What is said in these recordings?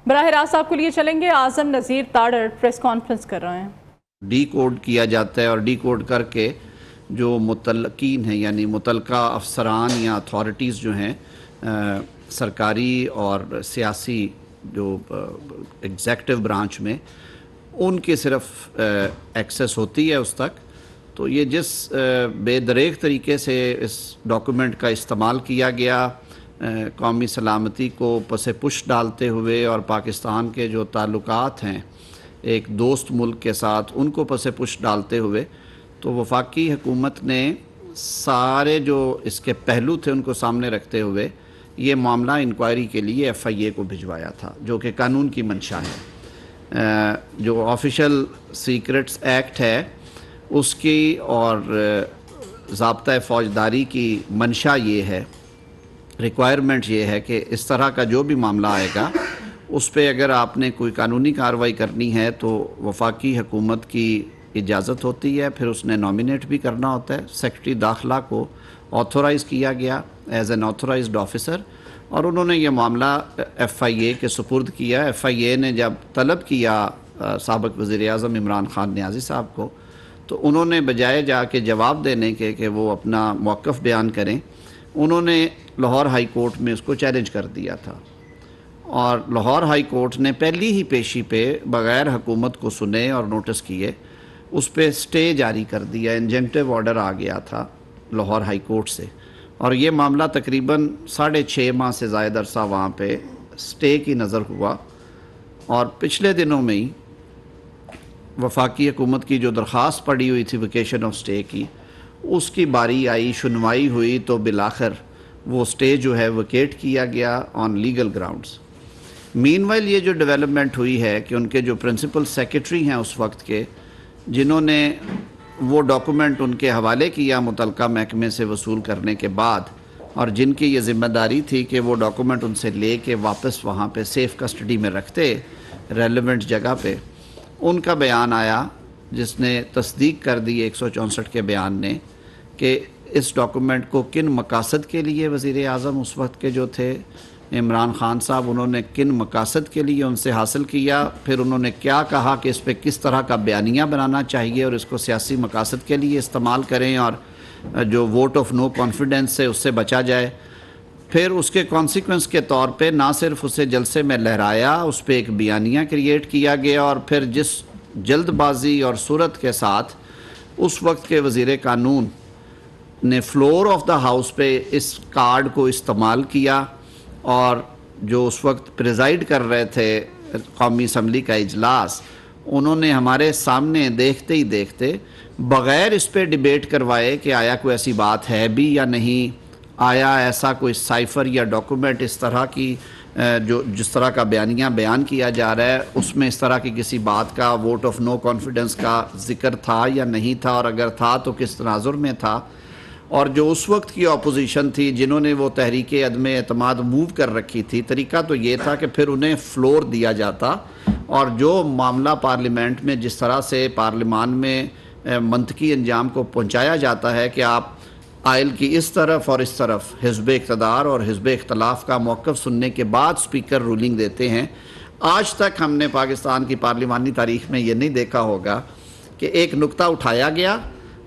براہ راست آپ کو لیے چلیں گے، اعظم نذیر تاڑر پریس کانفرنس کر رہے ہیں۔ ڈی کوڈ کیا جاتا ہے اور ڈی کوڈ کر کے جو متعلقین ہیں یعنی متعلقہ افسران یا اتھارٹیز جو ہیں سرکاری اور سیاسی جو ایگزیکٹو برانچ میں، ان کی صرف ایکسیس ہوتی ہے اس تک۔ تو یہ جس بے دریغ طریقے سے اس ڈاکومنٹ کا استعمال کیا گیا قومی سلامتی کو پس پش ڈالتے ہوئے اور پاکستان کے جو تعلقات ہیں ایک دوست ملک کے ساتھ ان کو پس پش ڈالتے ہوئے، تو وفاقی حکومت نے سارے جو اس کے پہلو تھے ان کو سامنے رکھتے ہوئے یہ معاملہ انکوائری کے لیے ایف آئی اے کو بھجوایا تھا، جو کہ قانون کی منشا ہے۔ جو آفیشل سیکرٹس ایکٹ ہے اس کی اور ضابطہ فوجداری کی منشا یہ ہے، ریکوائرمنٹ یہ ہے کہ اس طرح کا جو بھی معاملہ آئے گا اس پہ اگر آپ نے کوئی قانونی کارروائی کرنی ہے تو وفاقی حکومت کی اجازت ہوتی ہے، پھر اس نے نامینیٹ بھی کرنا ہوتا ہے۔ سیکرٹری داخلہ کو آتھورائز کیا گیا ایز این آتھورائزڈ آفیسر، اور انہوں نے یہ معاملہ ایف آئی اے کے سپرد کیا۔ ایف آئی اے نے جب طلب کیا سابق وزیر اعظم عمران خان نیازی صاحب کو، تو انہوں نے بجائے جا کے جواب دینے کے کہ وہ اپنا موقف بیان کریں، انہوں نے لاہور ہائی کورٹ میں اس کو چیلنج کر دیا تھا، اور لاہور ہائی کورٹ نے پہلی ہی پیشی پہ بغیر حکومت کو سنے اور نوٹس کیے اس پہ سٹے جاری کر دیا۔ انجنکٹیو آرڈر آ گیا تھا لاہور ہائی کورٹ سے، اور یہ معاملہ تقریباً 6.5 ماہ سے زائد عرصہ وہاں پہ سٹے کی نظر ہوا، اور پچھلے دنوں میں ہی وفاقی حکومت کی جو درخواست پڑی ہوئی تھی ویکیشن آف سٹے کی، اس کی باری آئی، سنوائی ہوئی، تو بالآخر وہ سٹے جو ہے ویکیٹ کیا گیا آن لیگل گراؤنڈز۔ مین وائل یہ جو ڈیولپمنٹ ہوئی ہے کہ ان کے جو پرنسپل سیکرٹری ہیں اس وقت کے، جنہوں نے وہ ڈاکومنٹ ان کے حوالے کیا متعلقہ محکمے سے وصول کرنے کے بعد، اور جن کی یہ ذمہ داری تھی کہ وہ ڈاکومنٹ ان سے لے کے واپس وہاں پہ سیف کسٹڈی میں رکھتے ریلیونٹ جگہ پہ، ان کا بیان آیا جس نے تصدیق کر دی 164 کے بیان نے کہ اس ڈاکومنٹ کو کن مقاصد کے لیے وزیر اعظم اس وقت کے جو تھے عمران خان صاحب، انہوں نے کن مقاصد کے لیے ان سے حاصل کیا، پھر انہوں نے کیا کہا کہ اس پہ کس طرح کا بیانیہ بنانا چاہیے اور اس کو سیاسی مقاصد کے لیے استعمال کریں اور جو ووٹ آف نو کانفیڈنس سے اس سے بچا جائے۔ پھر اس کے کانسیکوینس کے طور پہ نہ صرف اسے جلسے میں لہرایا، اس پہ ایک بیانیہ کریٹ کیا گیا، اور پھر جس جلد بازی اور صورت کے ساتھ اس وقت کے وزیر قانون نے فلور آف دا ہاؤس پہ اس کارڈ کو استعمال کیا، اور جو اس وقت پریزائیڈ کر رہے تھے قومی اسمبلی کا اجلاس، انہوں نے ہمارے سامنے دیکھتے ہی دیکھتے بغیر اس پہ ڈیبیٹ کروائے کہ آیا کوئی ایسی بات ہے بھی یا نہیں، آیا ایسا کوئی سائفر یا ڈاکومنٹ اس طرح کی جس طرح کا بیانیہ بیان کیا جا رہا ہے اس میں اس طرح کی کسی بات کا ووٹ آف نو کانفیڈنس کا ذکر تھا یا نہیں تھا، اور اگر تھا تو کس تناظر میں تھا۔ اور جو اس وقت کی اپوزیشن تھی جنہوں نے وہ تحریک عدم اعتماد موو کر رکھی تھی، طریقہ تو یہ تھا کہ پھر انہیں فلور دیا جاتا، اور جو معاملہ پارلیمنٹ میں جس طرح سے پارلیمان میں منطقی انجام کو پہنچایا جاتا ہے کہ آپ آئل کی اس طرف اور اس طرف حزب اقتدار اور حزب اختلاف کا موقف سننے کے بعد سپیکر رولنگ دیتے ہیں، آج تک ہم نے پاکستان کی پارلیمانی تاریخ میں یہ نہیں دیکھا ہوگا کہ ایک نقطہ اٹھایا گیا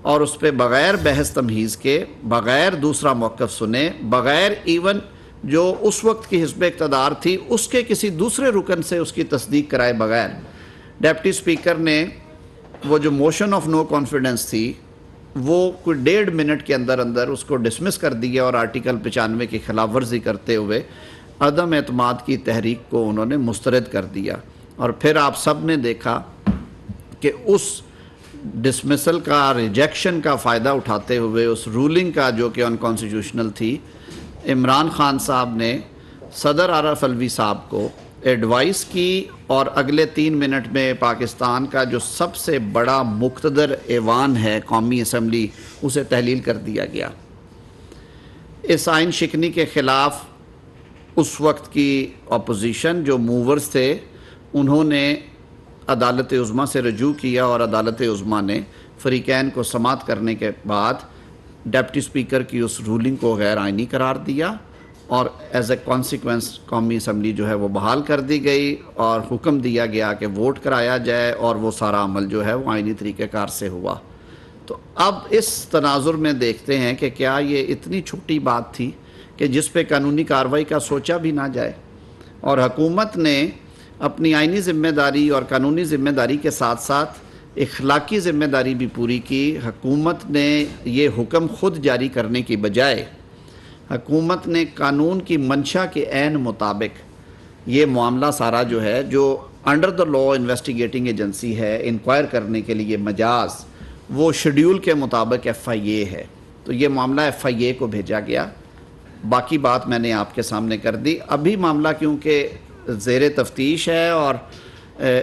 اور اس پہ بغیر بحث تمہیز کے، بغیر دوسرا موقف سنے، بغیر ایون جو اس وقت کی حزب اقتدار تھی اس کے کسی دوسرے رکن سے اس کی تصدیق کرائے بغیر ڈیپٹی سپیکر نے وہ جو موشن آف نو کانفیڈنس تھی وہ کوئی 1.5 منٹ کے اندر اندر اس کو ڈسمس کر دیا، اور آرٹیکل 95 کی خلاف ورزی کرتے ہوئے عدم اعتماد کی تحریک کو انہوں نے مسترد کر دیا۔ اور پھر آپ سب نے دیکھا کہ اس ڈسمسل کا، ریجیکشن کا فائدہ اٹھاتے ہوئے اس رولنگ کا جو کہ ان کانسٹیٹیوشنل تھی، عمران خان صاحب نے صدر عارف علوی صاحب کو ایڈوائس کی، اور اگلے 3 منٹ میں پاکستان کا جو سب سے بڑا مقتدر ایوان ہے قومی اسمبلی، اسے تحلیل کر دیا گیا۔ اس آئین شکنی کے خلاف اس وقت کی اپوزیشن جو موورز تھے انہوں نے عدالت عظمیٰ سے رجوع کیا، اور عدالت عظمیٰ نے فریقین کو سماعت کرنے کے بعد ڈیپٹی سپیکر کی اس رولنگ کو غیر آئینی قرار دیا، اور ایز اے کانسیکوینس قومی اسمبلی جو ہے وہ بحال کر دی گئی اور حکم دیا گیا کہ ووٹ کرایا جائے اور وہ سارا عمل جو ہے وہ آئینی طریقہ کار سے ہوا۔ تو اب اس تناظر میں دیکھتے ہیں کہ کیا یہ اتنی چھوٹی بات تھی کہ جس پہ قانونی کارروائی کا سوچا بھی نہ جائے، اور حکومت نے اپنی آئینی ذمہ داری اور قانونی ذمہ داری کے ساتھ ساتھ اخلاقی ذمہ داری بھی پوری کی۔ حکومت نے یہ حکم خود جاری کرنے کی بجائے حکومت نے قانون کی منشا کے عین مطابق یہ معاملہ سارا جو ہے، جو under the law investigating agency ہے انکوائر کرنے کے لیے مجاز، وہ شیڈیول کے مطابق ایف آئی اے ہے، تو یہ معاملہ ایف آئی اے کو بھیجا گیا۔ باقی بات میں نے آپ کے سامنے کر دی۔ ابھی معاملہ کیونکہ زیر تفتیش ہے اور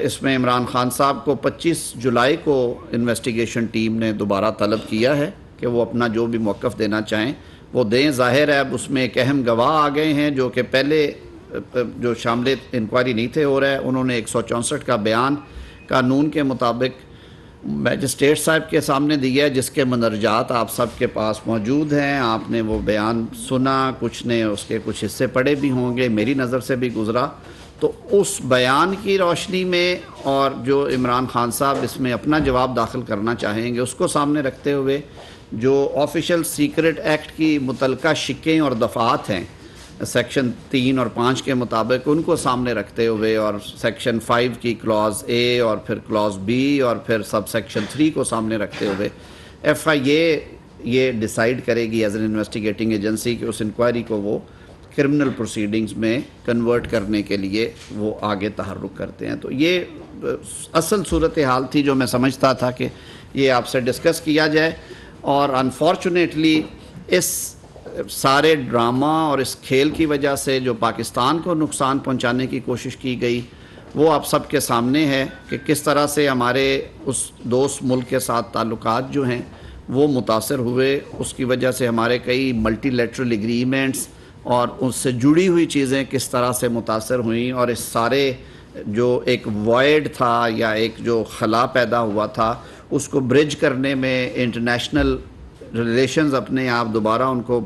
اس میں عمران خان صاحب کو 25 جولائی کو انویسٹیگیشن ٹیم نے دوبارہ طلب کیا ہے کہ وہ اپنا جو بھی موقف دینا چاہیں وہ دیں۔ ظاہر ہے اب اس میں ایک اہم گواہ آ گئے ہیں جو کہ پہلے جو شامل انکوائری نہیں تھے ہو رہے، انہوں نے 164 کا بیان قانون کے مطابق میجسٹریٹ صاحب کے سامنے دیا ہے، جس کے مندرجات آپ سب کے پاس موجود ہیں۔ آپ نے وہ بیان سنا، کچھ نے اس کے کچھ حصے پڑھے بھی ہوں گے، میری نظر سے بھی گزرا۔ تو اس بیان کی روشنی میں اور جو عمران خان صاحب اس میں اپنا جواب داخل کرنا چاہیں گے، اس کو سامنے رکھتے ہوئے جو آفیشل سیکرٹ ایکٹ کی متعلقہ شقیں اور دفعات ہیں سیکشن 3 اور 5 کے مطابق، ان کو سامنے رکھتے ہوئے، اور سیکشن 5 کی کلاز اے اور پھر کلاز بی اور پھر سب سیکشن 3 کو سامنے رکھتے ہوئے ایف آئی اے یہ ڈیسائیڈ کرے گی ایز این انویسٹیگیٹنگ ایجنسی کہ اس انکوائری کو وہ کرمنل پروسیڈنگز میں کنورٹ کرنے کے لیے وہ آگے تحرک کرتے ہیں۔ تو یہ اصل صورتحال تھی جو میں سمجھتا تھا کہ یہ آپ سے ڈسکس کیا جائے، اور انفارچونیٹلی اس سارے ڈرامہ اور اس کھیل کی وجہ سے جو پاکستان کو نقصان پہنچانے کی کوشش کی گئی وہ آپ سب کے سامنے ہے کہ کس طرح سے ہمارے اس دوست ملک کے ساتھ تعلقات جو ہیں وہ متاثر ہوئے۔ اس کی وجہ سے ہمارے کئی ملٹی لیٹرل ایگریمنٹس اور اس سے جڑی ہوئی چیزیں کس طرح سے متاثر ہوئیں، اور اس سارے جو ایک وائڈ تھا یا ایک جو خلا پیدا ہوا تھا اس کو برج کرنے میں انٹرنیشنل ریلیشنز اپنے آپ دوبارہ ان کو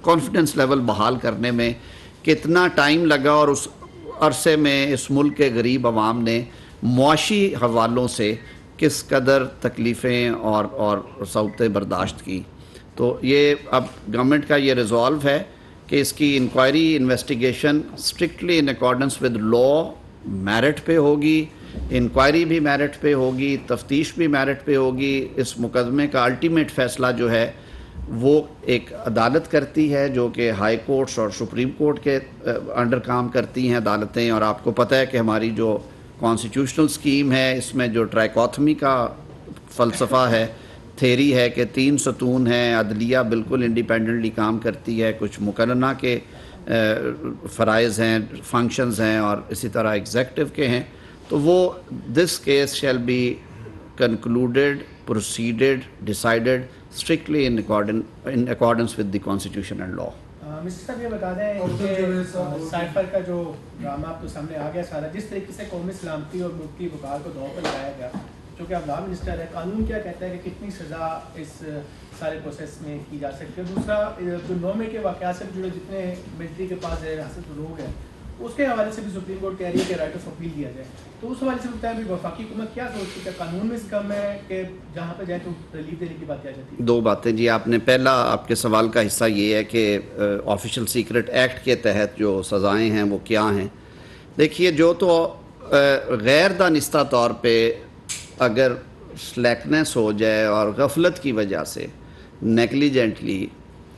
کانفیڈنس لیول بحال کرنے میں کتنا ٹائم لگا، اور اس عرصے میں اس ملک کے غریب عوام نے معاشی حوالوں سے کس قدر تکلیفیں اور صعوبتیں برداشت کی۔ تو یہ اب گورنمنٹ کا یہ ریزولو ہے کہ اس کی inquiry investigation strictly in accordance with law merit پہ ہوگی، انکوائری بھی میرٹ پہ ہوگی، تفتیش بھی میرٹ پہ ہوگی۔ اس مقدمے کا الٹیمیٹ فیصلہ جو ہے وہ ایک عدالت کرتی ہے جو کہ ہائی کورٹس اور سپریم کورٹ کے انڈر کام کرتی ہیں عدالتیں، اور آپ کو پتہ ہے کہ ہماری جو کانسٹیٹیوشنل سکیم ہے اس میں جو ٹرائکوتھمی کا فلسفہ ہے، تھیری ہے کہ 3 ستون ہیں، عدلیہ بالکل انڈیپینڈنٹلی کام کرتی ہے، کچھ مقننہ کے فرائض ہیں، فنکشنز ہیں، اور اسی طرح ایگزیکٹو کے ہیں۔ تو وہ this case shall be concluded, proceeded, decided strictly in accordance with the constitution and law. Mister صاحب یہ بتا دیں کہ سائفر کا جو ڈرامہ آپ کو سامنے آ گیا سارا، جس طریقے سے قومی سلامتی اور ملک کی وقار کو داؤ پر لگایا گیا، چونکہ اب لا منسٹر ہے، قانون کیا کہتا ہے کہ کتنی سزا اس سارے پروسیس میں کی جا سکتی ہے؟ دوسرا جو 9 مئی کے واقعات سے جڑے جتنے ملٹری کے پاس حاصل لوگ ہیں اس کے حوالے سے بھی سپریم کورٹ کہہ رہی ہے کہ رائٹ آف اپیل دیا جائے، تو اس حوالے سے بتائیں بھی وفاقی حکومت کیا سوچتی ہے؟ قانون میں اس کم ہے کہ جہاں پہ جائے تو ریلیف دینے کی بات کیا جاتی ہے؟ 2 باتیں جی، آپ نے پہلا آپ کے سوال کا حصہ یہ ہے کہ آفیشل سیکرٹ ایکٹ کے تحت جو سزائیں ہیں وہ کیا ہیں۔ دیکھیے، جو تو غیر دانستہ طور پہ اگر سلیکنیس ہو جائے اور غفلت کی وجہ سے نیگلیجنٹلی،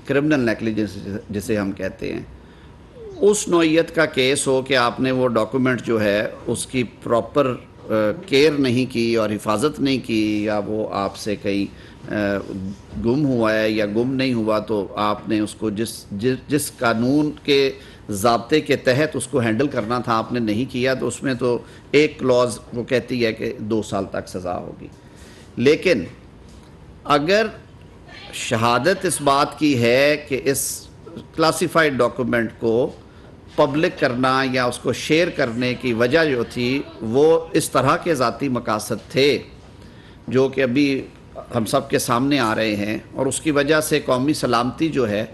کرمنل نیگلیجنس جسے ہم کہتے ہیں، اس نوعیت کا کیس ہو کہ آپ نے وہ ڈاکومنٹ جو ہے اس کی پراپر کیئر نہیں کی اور حفاظت نہیں کی، یا وہ آپ سے کہیں گم ہوا ہے یا گم نہیں ہوا، تو آپ نے اس کو جس قانون کے ضابطے کے تحت اس کو ہینڈل کرنا تھا آپ نے نہیں کیا، تو اس میں تو ایک کلوز وہ کہتی ہے کہ 2 سال تک سزا ہوگی۔ لیکن اگر شہادت اس بات کی ہے کہ اس کلاسیفائڈ ڈاکومنٹ کو پبلک کرنا یا اس کو شیئر کرنے کی وجہ جو تھی وہ اس طرح کے ذاتی مقاصد تھے جو کہ ابھی ہم سب کے سامنے آ رہے ہیں، اور اس کی وجہ سے قومی سلامتی جو ہے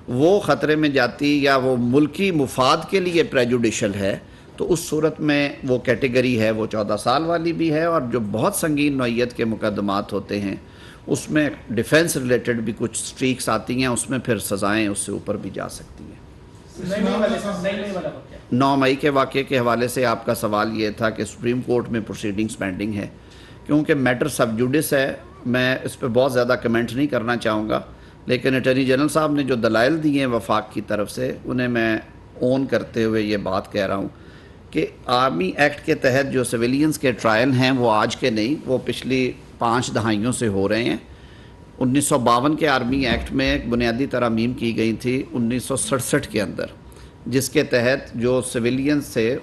وہ خطرے میں جاتی یا وہ ملکی مفاد کے لیے پریجوڈیشل ہے تو اس صورت میں وہ کیٹیگری ہے وہ 14 سال والی بھی ہے، اور جو بہت سنگین نوعیت کے مقدمات ہوتے ہیں اس میں ڈیفنس ریلیٹڈ بھی کچھ سٹریکس آتی ہیں، اس میں پھر سزائیں اس سے اوپر بھی جا سکتی ہیں۔ 9 مئی کے واقعے کے حوالے سے آپ کا سوال یہ تھا کہ سپریم کورٹ میں پروسیڈنگز پینڈنگ ہے، کیونکہ میٹر سب جوڈس ہے، میں اس پہ بہت زیادہ کمنٹ نہیں کرنا چاہوں گا، لیکن اٹارنی جنرل صاحب نے جو دلائل دیے ہیں وفاق کی طرف سے انہیں میں اون کرتے ہوئے یہ بات کہہ رہا ہوں کہ آرمی ایکٹ کے تحت جو سویلینز کے ٹرائل ہیں وہ آج کے نہیں، وہ پچھلی 5 دہائیوں سے ہو رہے ہیں۔ 1952 کے آرمی ایکٹ میں ایک بنیادی ترامیم کی گئی تھی 1967 کے اندر، جس کے تحت جو سویلینز تھے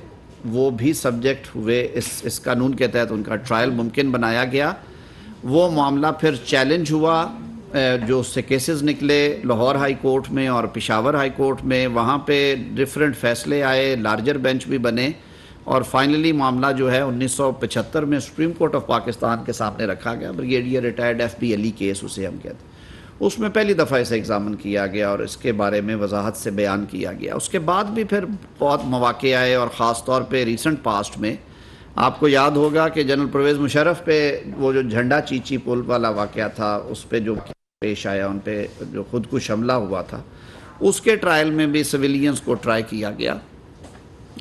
وہ بھی سبجیکٹ ہوئے، اس قانون کے تحت ان کا ٹرائل ممکن بنایا گیا۔ وہ معاملہ پھر چیلنج ہوا، جو اس سے کیسز نکلے لاہور ہائی کورٹ میں اور پشاور ہائی کورٹ میں، وہاں پہ ڈیفرنٹ فیصلے آئے، لارجر بینچ بھی بنے، اور فائنلی معاملہ جو ہے 1975 میں سپریم کورٹ آف پاکستان کے سامنے رکھا گیا، بریگیڈیئر ریٹائرڈ ایف بی علی کیس اسے ہم کہتے ہیں۔ اس میں پہلی دفعہ اسے ایگزامن کیا گیا اور اس کے بارے میں وضاحت سے بیان کیا گیا۔ اس کے بعد بھی پھر بہت مواقع آئے، اور خاص طور پہ ریسنٹ پاسٹ میں آپ کو یاد ہوگا کہ جنرل پرویز مشرف پہ وہ جو جھنڈا چیچی پل والا واقعہ تھا، اس پہ جو پیش آیا، ان پہ جو خودکش حملہ ہوا تھا، اس کے ٹرائل میں بھی سویلینز کو ٹرائی کیا گیا،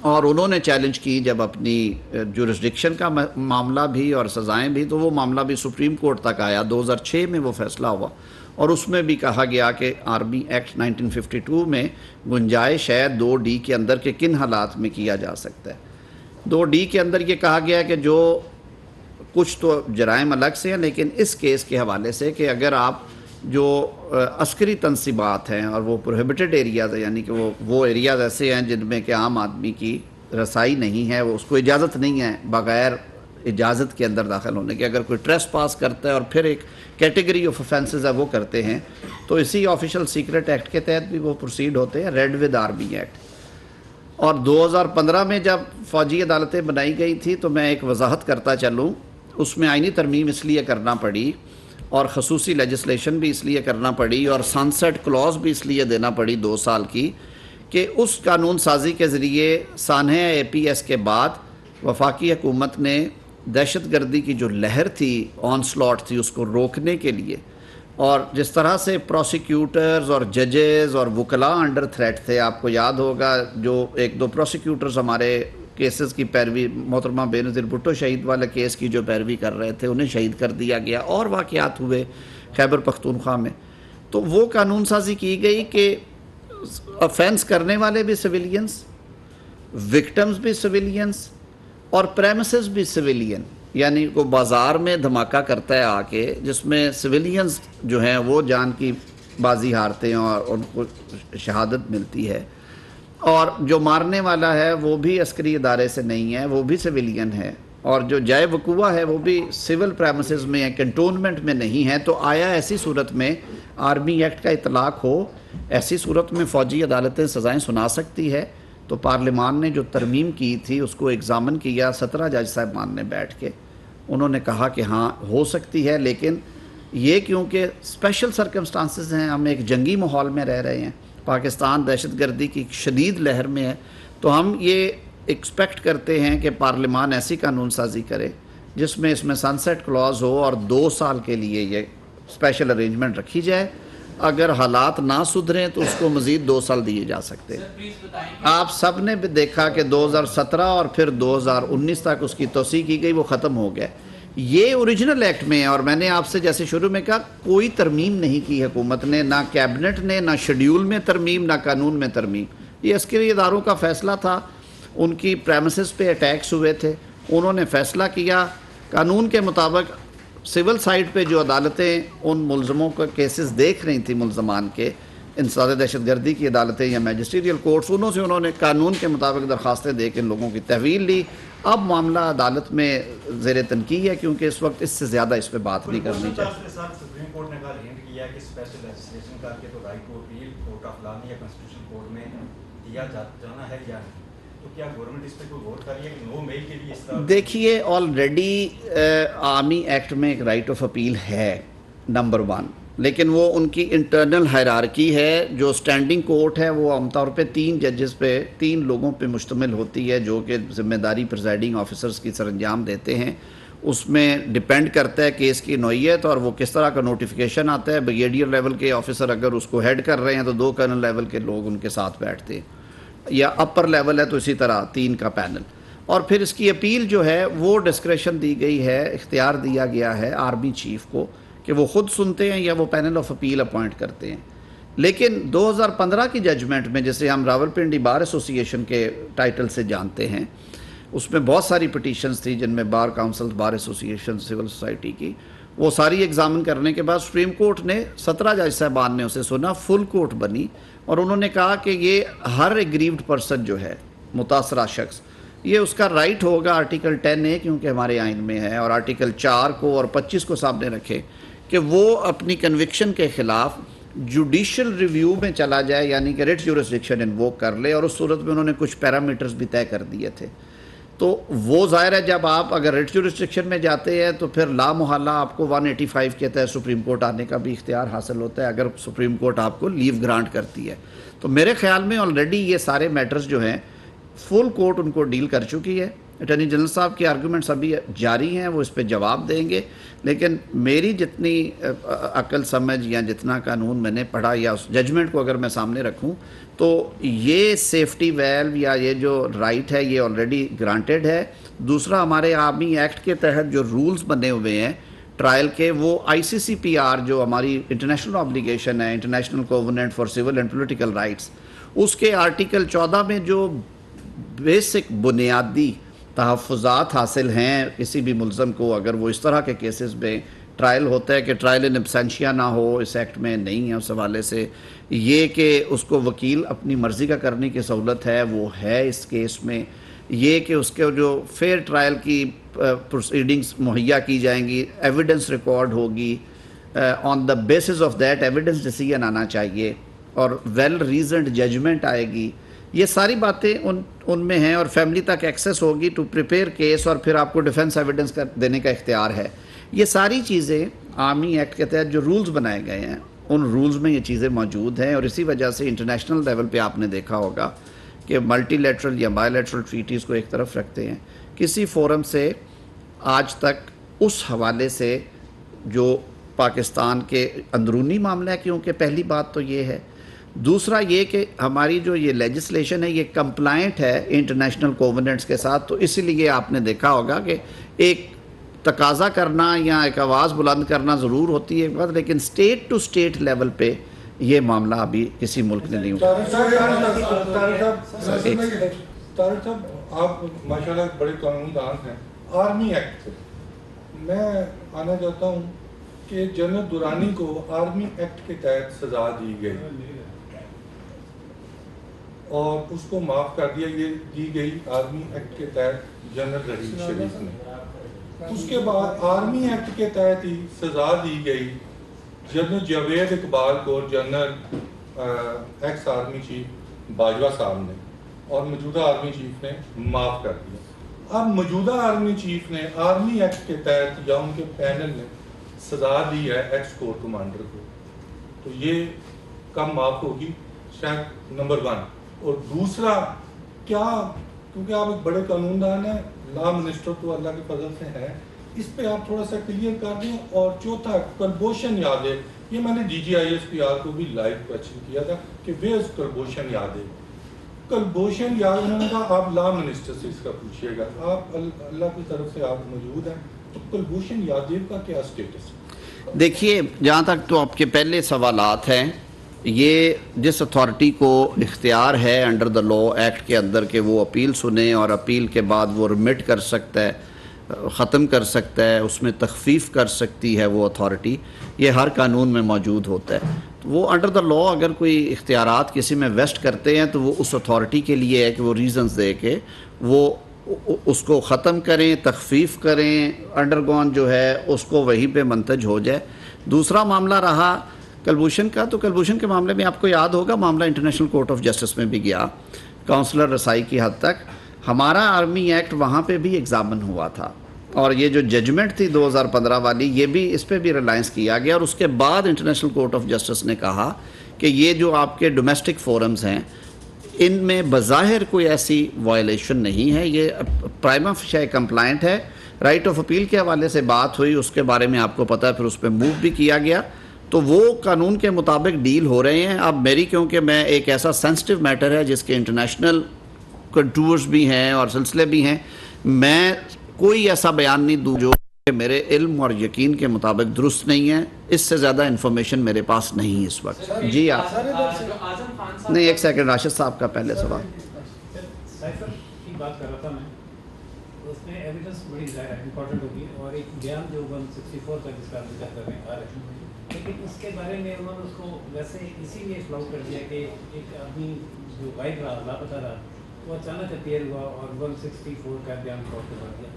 اور انہوں نے چیلنج کی جب اپنی جورسڈکشن کا معاملہ بھی اور سزائیں بھی، تو وہ معاملہ بھی سپریم کورٹ تک آیا، 2006 میں وہ فیصلہ ہوا، اور اس میں بھی کہا گیا کہ آرمی ایکٹ 1952 میں گنجائش ہے 2D کے اندر کہ کن حالات میں کیا جا سکتا ہے۔ 2D کے اندر یہ کہا گیا کہ جو کچھ تو جرائم الگ سے ہیں، لیکن اس کیس کے حوالے سے کہ اگر آپ جو عسکری تنصیبات ہیں اور وہ پروہیبٹڈ ایریاز ہیں، یعنی کہ وہ ایریاز ایسے ہیں جن میں کہ عام آدمی کی رسائی نہیں ہے، وہ اس کو اجازت نہیں ہے بغیر اجازت کے اندر داخل ہونے کی، اگر کوئی ٹریس پاس کرتا ہے اور پھر ایک کیٹیگری آف افینسز ہے وہ کرتے ہیں، تو اسی آفیشل سیکرٹ ایکٹ کے تحت بھی وہ پروسیڈ ہوتے ہیں، ریڈ ود آرمی ایکٹ۔ اور 2015 میں جب فوجی عدالتیں بنائی گئی تھی تو میں ایک وضاحت کرتا چلوں، اس میں آئینی ترمیم اس لیے کرنا پڑی اور خصوصی لیجسلیشن بھی اس لیے کرنا پڑی اور سنسیٹ کلوز بھی اس لیے دینا پڑی 2 سال کی، کہ اس قانون سازی کے ذریعے سانحہ APS کے بعد وفاقی حکومت نے دہشت گردی کی جو لہر تھی، آن سلاٹ تھی، اس کو روکنے کے لیے، اور جس طرح سے پروسیکیوٹرز اور ججز اور وکلاء انڈر تھریٹ تھے، آپ کو یاد ہوگا جو 1-2 پروسیکیوٹرز ہمارے کیسز کی پیروی، محترمہ بے نظیر بھٹو شہید والا کیس کی جو پیروی کر رہے تھے انہیں شہید کر دیا گیا، اور واقعات ہوئے خیبر پختونخوا میں، تو وہ قانون سازی کی گئی کہ افینس کرنے والے بھی سویلینز، وکٹمز بھی سویلینز، اور پریمیسز بھی سویلین، یعنی کو بازار میں دھماکہ کرتا ہے آ کے، جس میں سویلینز جو ہیں وہ جان کی بازی ہارتے ہیں اور ان کو شہادت ملتی ہے، اور جو مارنے والا ہے وہ بھی عسکری ادارے سے نہیں ہے، وہ بھی سویلین ہے، اور جو جائے وقوع ہے وہ بھی سول پریمیسز میں ہے، کنٹونمنٹ میں نہیں ہے۔ تو آیا ایسی صورت میں آرمی ایکٹ کا اطلاق ہو، ایسی صورت میں فوجی عدالتیں سزائیں سنا سکتی ہے؟ تو پارلیمان نے جو ترمیم کی تھی اس کو ایگزامن کیا 17 جج صاحبان نے بیٹھ کے، انہوں نے کہا کہ ہاں ہو سکتی ہے، لیکن یہ کیونکہ اسپیشل سرکمسٹانسز ہیں، ہم ایک جنگی ماحول میں رہ رہے ہیں، پاکستان دہشت گردی کی شدید لہر میں ہے، تو ہم یہ ایکسپیکٹ کرتے ہیں کہ پارلیمان ایسی قانون سازی کرے جس میں اس میں سنسیٹ کلوز ہو اور 2 سال کے لیے یہ اسپیشل ارینجمنٹ رکھی جائے، اگر حالات نہ سدھریں تو اس کو مزید 2 سال دیے جا سکتے ہیں۔ آپ سب نے بھی دیکھا کہ 2017 اور پھر 2019 تک اس کی توسیع کی گئی، وہ ختم ہو گیا۔ یہ اوریجنل ایکٹ میں ہے، اور میں نے آپ سے جیسے شروع میں کہا کوئی ترمیم نہیں کی حکومت نے، نہ کیبنٹ نے، نہ شیڈیول میں ترمیم، نہ قانون میں ترمیم، یہ عسکری اداروں کا فیصلہ تھا، ان کی پریمیسز پہ اٹیکس ہوئے تھے، انہوں نے فیصلہ کیا قانون کے مطابق۔ سول سائٹ پہ جو عدالتیں ان ملزموں کا کیسز دیکھ رہی تھیں، ملزمان کے، انسداد دہشت گردی کی عدالتیں یا میجسٹریل کورٹس، انہوں نے قانون کے مطابق درخواستیں دے کے ان لوگوں کی تحویل لی۔ اب معاملہ عدالت میں زیر تنقید ہے، کیونکہ اس وقت اس سے زیادہ اس پہ بات نہیں کرنی چاہیے۔ سپریم کورٹ نے کہا ہنٹ کیا کہ اسپیشل لیجسلیشن کر کے تو right to appeal court of law میں یا کانسٹیٹیوشن کورٹ میں دیا جانا ہے یا نہیں، تو کیا گورنمنٹ اس پہ کوئی غور کر رہی ہے کہ 9 مئی کے لیے اس طرح؟ دیکھیے آلریڈی آرمی ایکٹ میں ایک رائٹ آف اپیل ہے، نمبر 1، لیکن وہ ان کی انٹرنل ہائرارکی ہے. جو سٹینڈنگ کورٹ ہے وہ عام طور پہ 3 ججز پہ 3 لوگوں پہ مشتمل ہوتی ہے جو کہ ذمہ داری پریزائڈنگ آفیسرز کی سر انجام دیتے ہیں. اس میں ڈیپینڈ کرتا ہے کیس کی نوعیت اور وہ کس طرح کا نوٹیفیکیشن آتا ہے. بریگیڈیئر لیول کے آفیسر اگر اس کو ہیڈ کر رہے ہیں تو 2 کرنل لیول کے لوگ ان کے ساتھ بیٹھتے ہیں, یا اپر لیول ہے تو اسی طرح 3 کا پینل. اور پھر اس کی اپیل جو ہے وہ ڈسکریشن دی گئی ہے, اختیار دیا گیا ہے آرمی چیف کو کہ وہ خود سنتے ہیں یا وہ پینل آف اپیل اپوائنٹ کرتے ہیں. لیکن 2015 کی ججمنٹ میں, جسے ہم راولپنڈی بار ایسوسی ایشن کے ٹائٹل سے جانتے ہیں, اس میں بہت ساری پٹیشنز تھی جن میں بار کاؤنسل, بار ایسوسی ایشن, سول سوسائٹی کی, وہ ساری ایگزامن کرنے کے بعد سپریم کورٹ نے 17 جج صاحبان نے اسے سنا, فل کورٹ بنی, اور انہوں نے کہا کہ یہ ہر ایگریوڈ پرسن جو ہے, متاثرہ شخص, یہ اس کا رائٹ ہوگا آرٹیکل 10A کیونکہ ہمارے آئین میں ہے, اور آرٹیکل 4 کو اور 25 کو سامنے رکھے کہ وہ اپنی کنوکشن کے خلاف جوڈیشل ریویو میں چلا جائے, یعنی کہ ریٹ جورسڈکشن انووک کر لے. اور اس صورت میں انہوں نے کچھ پیرامیٹرز بھی طے کر دیے تھے. تو وہ ظاہر ہے جب آپ اگر ریٹ جورسڈکشن میں جاتے ہیں تو پھر لا محالہ آپ کو 185 کے تحت سپریم کورٹ آنے کا بھی اختیار حاصل ہوتا ہے اگر سپریم کورٹ آپ کو لیو گرانٹ کرتی ہے. تو میرے خیال میں آلریڈی یہ سارے میٹرز جو ہیں فل کورٹ ان کو ڈیل کر چکی ہے. اٹارنی جنرل صاحب کی آرگومنٹس ابھی جاری ہیں, وہ اس پہ جواب دیں گے. لیکن میری جتنی عقل سمجھ یا جتنا قانون میں نے پڑھا یا اس ججمنٹ کو اگر میں سامنے رکھوں تو یہ سیفٹی ویلو یا یہ جو رائٹ ہے یہ آلریڈی گرانٹیڈ ہے. دوسرا, ہمارے آرمی ایکٹ کے تحت جو رولز بنے ہوئے ہیں ٹرائل کے, وہ ICCPR جو ہماری انٹرنیشنل آبلیگیشن ہے, international covenant for civil and political rights, اس کے آرٹیکل 14 میں جو بیسک بنیادی تحفظات حاصل ہیں کسی بھی ملزم کو اگر وہ اس طرح کے کیسز میں ٹرائل ہوتا ہے کہ ٹرائل ان ابسینشیا نہ ہو, اس ایکٹ میں نہیں ہے. اس حوالے سے یہ کہ اس کو وکیل اپنی مرضی کا کرنے کی سہولت ہے وہ ہے اس کیس میں. یہ کہ اس کے جو فیئر ٹرائل کی پروسیڈنگز مہیا کی جائیں گی, ایویڈنس ریکارڈ ہوگی, on the basis of that evidence decision آنا چاہیے, اور ویل ریزنڈ ججمنٹ آئے گی. یہ ساری باتیں ان میں ہیں, اور فیملی تک ایکسیس ہوگی ٹو پریپیئر کیس, اور پھر آپ کو ڈیفنس ایویڈنس دینے کا اختیار ہے. یہ ساری چیزیں آرمی ایکٹ کے تحت جو رولز بنائے گئے ہیں ان رولز میں یہ چیزیں موجود ہیں. اور اسی وجہ سے انٹرنیشنل لیول پہ آپ نے دیکھا ہوگا کہ ملٹی لیٹرل یا بائی لیٹرل ٹریٹیز کو ایک طرف رکھتے ہیں, کسی فورم سے آج تک اس حوالے سے جو پاکستان کے اندرونی معاملہ ہے, کیونکہ پہلی بات تو یہ ہے. دوسرا یہ کہ ہماری جو یہ لیجسلیشن ہے یہ کمپلائنٹ ہے انٹرنیشنل کووننٹس کے ساتھ, تو اسی لیے آپ نے دیکھا ہوگا کہ ایک تقاضا کرنا یا ایک آواز بلند کرنا ضرور ہوتی ہے ایک بات, لیکن اسٹیٹ ٹو اسٹیٹ لیول پہ یہ معاملہ ابھی کسی ملک نے نہیں اٹھایا. طارق صاحب, آپ ماشاءاللہ بڑے قانون دان ہیں. آرمی ایکٹ سے میں آنا چاہتا ہوں کہ جنرل دورانی کو آرمی ایکٹ کے تحت سزا دی گئی اور اس کو معاف کر دیا یہ دی گئی آرمی ایکٹ کے تحت جنرل رحیل شریف نے. اس کے بعد آرمی ایکٹ کے تحت ہی سزا دی گئی جنرل جاوید اقبال کو, general x army chief Bajwa صاحب نے, اور موجودہ آرمی چیف نے معاف کر دیا. اب موجودہ آرمی چیف نے آرمی ایکٹ کے تحت یا ان کے پینل نے سزا دی ہے ایکس کور کمانڈر کو, تو یہ کم معاف ہوگی شاید, نمبر 1. اور دوسرا کیا, کیونکہ آپ ایک بڑے قانون دان ہیں, لا منسٹر تو اللہ کے فضل سے ہے, اس پہ آپ تھوڑا سا کلیئر کر دیں. اور چوتھا, کلبھوشن یادیو, یہ میں نے DGISPR کو بھی لائیو کویسچن کیا تھا کہ ویئرز کلبھوشن یادیو. کلبھوشن یادیو, انہوں نے کہا آپ لا منسٹر سے اس کا پوچھیے گا, آپ اللہ کی طرف سے آپ موجود ہیں, تو کلبھوشن یادیو کا کیا اسٹیٹس ہے؟ دیکھیے, جہاں تک تو آپ کے پہلے سوالات ہیں, یہ جس اتھارٹی کو اختیار ہے انڈر دا لا ایکٹ کے اندر کہ وہ اپیل سنے اور اپیل کے بعد وہ رمٹ کر سکتا ہے, ختم کر سکتا ہے, اس میں تخفیف کر سکتی ہے وہ اتھارٹی, یہ ہر قانون میں موجود ہوتا ہے. وہ انڈر دا لا اگر کوئی اختیارات کسی میں ویسٹ کرتے ہیں تو وہ اس اتھارٹی کے لیے ہے کہ وہ ریزنز دے کے وہ اس کو ختم کریں, تخفیف کریں, انڈر گون جو ہے اس کو وہیں پہ منتج ہو جائے. دوسرا معاملہ رہا کلبھوشن کا, تو کلبھوشن کے معاملے میں آپ کو یاد ہوگا معاملہ انٹرنیشنل کورٹ آف جسٹس میں بھی گیا, کاؤنسلر رسائی کی حد تک. ہمارا آرمی ایکٹ وہاں پہ بھی ایگزامن ہوا تھا اور یہ جو ججمنٹ تھی 2015 والی یہ بھی اس پہ بھی ریلائنس کیا گیا، اور اس کے بعد انٹرنیشنل کورٹ آف جسٹس نے کہا کہ یہ جو آپ کے ڈومیسٹک فورمز ہیں ان میں بظاہر کوئی ایسی وائلیشن نہیں ہے، یہ پرائما فیشی کمپلائنٹ ہے۔ رائٹ آف اپیل کے حوالے سے بات ہوئی، اس کے بارے میں آپ کو پتہ ہے، پھر اس پہ موو بھی کیا گیا، تو وہ قانون کے مطابق ڈیل ہو رہے ہیں۔ اب میری کیونکہ میں ایک ایسا سینسٹیو میٹر ہے جس کے انٹرنیشنل کنٹورز بھی ہیں اور سلسلے بھی ہیں، میں کوئی ایسا بیان نہیں دوں جو کہ میرے علم اور یقین کے مطابق درست نہیں ہے۔ اس سے زیادہ انفارمیشن میرے پاس نہیں اس وقت۔ جی آپ نہیں، ایک سیکنڈ، راشد صاحب کا پہلے سوال۔ سائفر کی بات کر رہا تھا میں، اس میں ایویڈنس بڑی ظاہر امپورٹنٹ ہوگی، اور ایک بیان جو 164 کا جس کا ذکر کر رہے ہیں آ رہے ہیں، لیکن اس کے بارے میں انہوں نے اس کو ویسے اسی لیے فلاؤ کر دیا کہ ایک آدمی جو غائب رہا، لاپتہ رہا، وہ اچانک اپیئر ہوا اور 164 کا بیان ریکارڈ کروا دیا۔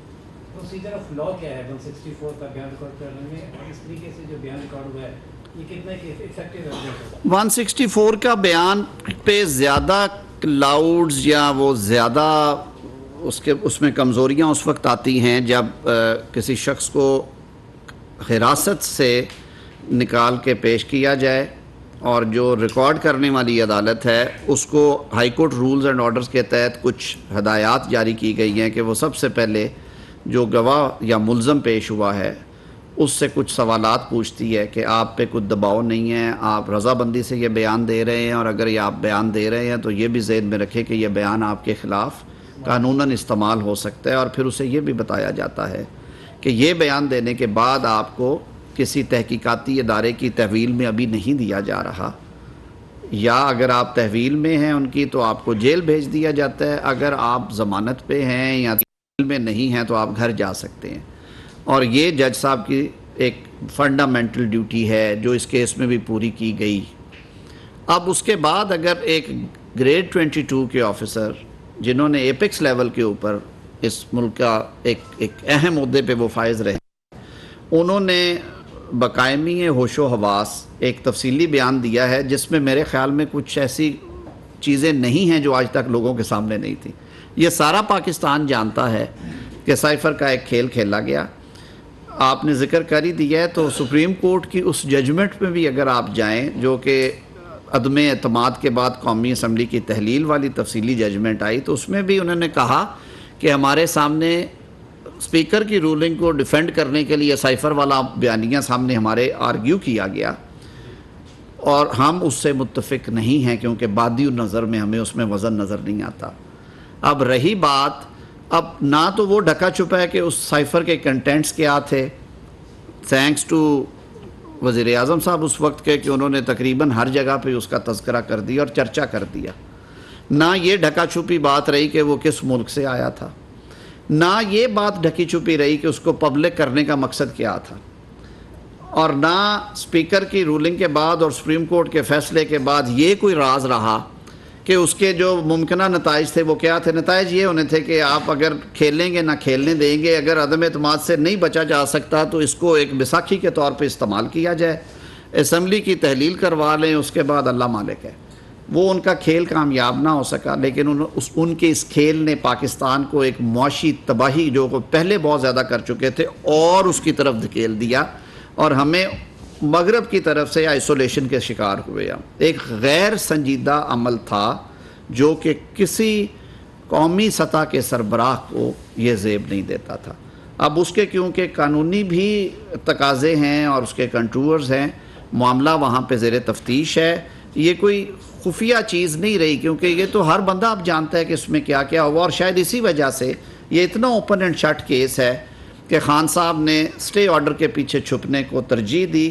پروسیجر آف لا کیا ہے 164 کا بیان ریکارڈ کرنے میں، اور اس طریقے سے جو بیان ریکارڈ ہوا ہے یہ کتنا افیکٹو ہے؟ 164 کا بیان پہ زیادہ کلاؤڈز یا وہ زیادہ اس میں کمزوریاں اس وقت آتی ہیں جب کسی شخص کو حراست سے نکال کے پیش کیا جائے، اور جو ریکارڈ کرنے والی عدالت ہے اس کو high court rules and orders کے تحت کچھ ہدایات جاری کی گئی ہیں کہ وہ سب سے پہلے جو گواہ یا ملزم پیش ہوا ہے اس سے کچھ سوالات پوچھتی ہے کہ آپ پہ کچھ دباؤ نہیں ہے، آپ رضا بندی سے یہ بیان دے رہے ہیں، اور اگر یہ آپ بیان دے رہے ہیں تو یہ بھی ذہن میں رکھے کہ یہ بیان آپ کے خلاف قانوناً استعمال ہو سکتا ہے، اور پھر اسے یہ بھی بتایا جاتا ہے کہ یہ بیان دینے کے بعد آپ کو کسی تحقیقاتی ادارے کی تحویل میں ابھی نہیں دیا جا رہا، یا اگر آپ تحویل میں ہیں ان کی تو آپ کو جیل بھیج دیا جاتا ہے، اگر آپ ضمانت پہ ہیں یا تحویل میں نہیں ہیں تو آپ گھر جا سکتے ہیں۔ اور یہ جج صاحب کی ایک فنڈامنٹل ڈیوٹی ہے جو اس کیس میں بھی پوری کی گئی۔ اب اس کے بعد اگر ایک گریڈ 22 کے آفیسر جنہوں نے ایپکس لیول کے اوپر اس ملک کا ایک اہم عہدے پہ وہ فائز رہے، انہوں نے بقائمی ہوش و حواس ایک تفصیلی بیان دیا ہے جس میں میرے خیال میں کچھ ایسی چیزیں نہیں ہیں جو آج تک لوگوں کے سامنے نہیں تھیں۔ یہ سارا پاکستان جانتا ہے کہ سائفر کا ایک کھیل کھیلا گیا۔ آپ نے ذکر کر ہی دیا ہے تو سپریم کورٹ کی اس ججمنٹ میں بھی اگر آپ جائیں جو کہ عدم اعتماد کے بعد قومی اسمبلی کی تحلیل والی تفصیلی ججمنٹ آئی، تو اس میں بھی انہوں نے کہا کہ ہمارے سامنے اسپیکر کی رولنگ کو ڈیفینڈ کرنے کے لیے سائفر والا بیانیہ سامنے ہمارے آرگیو کیا گیا، اور ہم اس سے متفق نہیں ہیں کیونکہ بادی نظر میں ہمیں اس میں وزن نظر نہیں آتا۔ اب رہی بات، اب نہ تو وہ ڈھکا چھپا ہے کہ اس سائفر کے کنٹینٹس کیا تھے، تھینکس ٹو وزیر اعظم صاحب اس وقت کے کہ انہوں نے تقریباً ہر جگہ پہ اس کا تذکرہ کر دیا اور چرچا کر دیا۔ نہ یہ ڈھکا چھپی بات رہی کہ وہ کس ملک سے آیا تھا، نہ یہ بات ڈھکی چھپی رہی کہ اس کو پبلک کرنے کا مقصد کیا تھا، اور نہ اسپیکر کی رولنگ کے بعد اور سپریم کورٹ کے فیصلے کے بعد یہ کوئی راز رہا کہ اس کے جو ممکنہ نتائج تھے وہ کیا تھے۔ نتائج یہ ہونے تھے کہ آپ اگر کھیلیں گے نہ کھیلنے دیں گے، اگر عدم اعتماد سے نہیں بچا جا سکتا تو اس کو ایک بیساکھی کے طور پہ استعمال کیا جائے، اسمبلی کی تحلیل کروا لیں، اس کے بعد اللہ مالک ہے۔ وہ ان کا کھیل کامیاب نہ ہو سکا، لیکن ان کے اس کھیل نے پاکستان کو ایک معاشی تباہی جو پہلے بہت زیادہ کر چکے تھے اور اس کی طرف دھکیل دیا، اور ہمیں مغرب کی طرف سے آئسولیشن کے شکار ہوئے۔ ایک غیر سنجیدہ عمل تھا جو کہ کسی قومی سطح کے سربراہ کو یہ زیب نہیں دیتا تھا۔ اب اس کے کیونکہ قانونی بھی تقاضے ہیں اور اس کے کنٹرولرز ہیں، معاملہ وہاں پہ زیر تفتیش ہے، یہ کوئی خفیہ چیز نہیں رہی کیونکہ یہ تو ہر بندہ اب جانتا ہے کہ اس میں کیا کیا ہوا، اور شاید اسی وجہ سے یہ اتنا اوپن اینڈ شٹ کیس ہے کہ خان صاحب نے سٹے آرڈر کے پیچھے چھپنے کو ترجیح دی،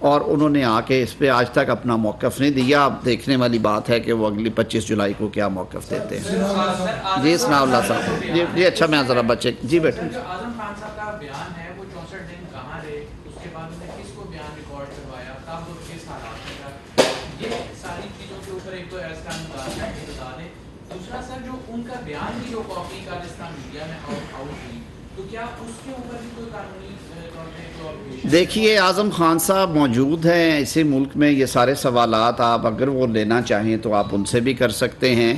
اور انہوں نے آ کے اس پہ آج تک اپنا موقف نہیں دیا۔ اب دیکھنے والی بات ہے کہ وہ اگلی 25 جولائی کو کیا موقف دیتے ہیں۔ جی ثناء اللہ صاحب، جی اچھا میں ذرا بچے جی بیٹھے۔ جو اعظم خان صاحب کا بیان ہے وہ 64 دن کہاں رہے، اس کے بعد انہیں کس کو بیان ریکارڈ کروایا، کب اور کس حالات میں تھا، یہ ساری چیزوں کے اوپر ایک تو ایسا مطالعہ بتا دیں۔ دوسرا سر جو ان کا بیان کی جو کاپی کالستان میڈیا میں آؤٹ ہوئی، تو کیا اس کے اوپر بھی کوئی قانونی دیکھیے اعظم خان صاحب موجود ہیں اسی ملک میں، یہ سارے سوالات آپ اگر وہ لینا چاہیں تو آپ ان سے بھی کر سکتے ہیں۔